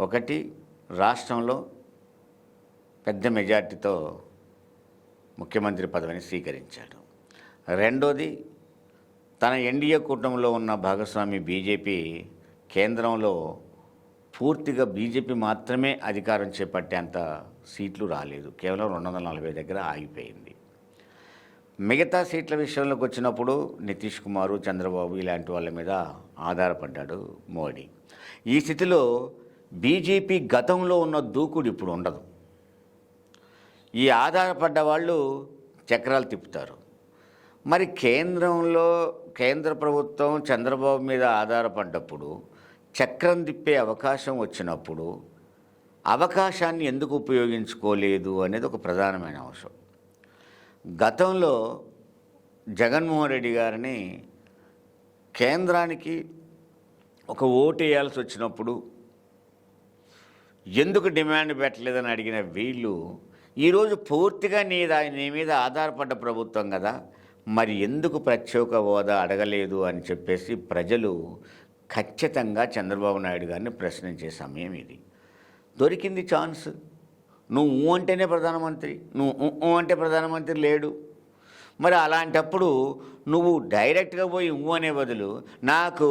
ఒకటి, రాష్ట్రంలో పెద్ద మెజార్టీతో ముఖ్యమంత్రి పదవిని స్వీకరించాడు. రెండోది, తన ఎన్డీఏ కూటమిలో ఉన్న భాగస్వామి బీజేపీ కేంద్రంలో పూర్తిగా బీజేపీ మాత్రమే అధికారం చేపట్టేంత సీట్లు రాలేదు, కేవలం 240 దగ్గర ఆగిపోయింది. మిగతా సీట్ల విషయంలోకి వచ్చినప్పుడు నితీష్ కుమారు, చంద్రబాబు ఇలాంటి వాళ్ళ మీద ఆధారపడ్డాడు మోడీ. ఈ స్థితిలో బీజేపీ గతంలో ఉన్న దూకుడు ఇప్పుడు ఉండదు. ఈ ఆధారపడ్డ వాళ్ళు చక్రాలు తిప్పుతారు. మరి కేంద్ర ప్రభుత్వం చంద్రబాబు మీద ఆధారపడ్డప్పుడు, చక్రం తిప్పే అవకాశం వచ్చినప్పుడు అవకాశాన్ని ఎందుకు ఉపయోగించుకోలేదు అనేది ఒక ప్రధానమైన అంశం. గతంలో జగన్మోహన్ రెడ్డి గారిని కేంద్రానికి ఒక ఓటు వేయాల్సి వచ్చినప్పుడు ఎందుకు డిమాండ్ పెట్టలేదని అడిగిన వీళ్ళు ఈరోజు పూర్తిగా నీ మీద ఆధారపడ్డ ప్రభుత్వం కదా, మరి ఎందుకు ప్రత్యేక హోదా అడగలేదు అని చెప్పేసి ప్రజలు ఖచ్చితంగా చంద్రబాబు నాయుడు గారిని ప్రశ్నించే సమయం ఇది. దొరికింది ఛాన్స్. నువ్వు అంటేనే ప్రధానమంత్రి, నువ్వు అంటే ప్రధానమంత్రి లేడు. మరి అలాంటప్పుడు నువ్వు డైరెక్ట్గా పోయి అనే బదులు నాకు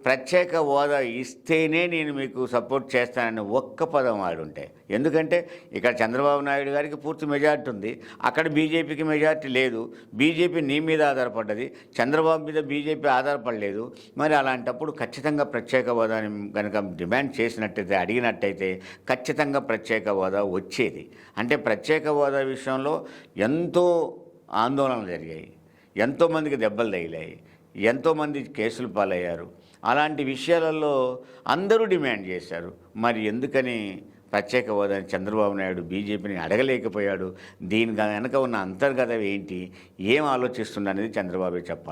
ప్రత్యేక హోదా ఇస్తేనే నేను మీకు సపోర్ట్ చేస్తానని ఒక్క పదం ఆడుంటే. ఎందుకంటే ఇక్కడ చంద్రబాబు నాయుడు గారికి పూర్తి మెజార్టీ ఉంది, అక్కడ బీజేపీకి మెజార్టీ లేదు. బీజేపీ నీ మీద ఆధారపడ్డది, చంద్రబాబు మీద బీజేపీ ఆధారపడలేదు. మరి అలాంటప్పుడు ఖచ్చితంగా ప్రత్యేక హోదాని కనుక డిమాండ్ చేసినట్టయితే, అడిగినట్టయితే ఖచ్చితంగా ప్రత్యేక హోదా వచ్చేది. అంటే ప్రత్యేక హోదా విషయంలో ఎంతో ఆందోళనలు జరిగాయి, ఎంతోమందికి దెబ్బలు తగిలాయి, ఎంతోమంది కేసులు పాలయ్యారు. అలాంటి విషయాలలో అందరూ డిమాండ్ చేశారు. మరి ఎందుకని ప్రత్యేక హోదాని చంద్రబాబు నాయుడు బీజేపీని అడగలేకపోయాడు? దీని వెనక ఉన్న అంతర్గతం ఏంటి, ఏం ఆలోచిస్తుంది అనేది చంద్రబాబు చెప్పాలి.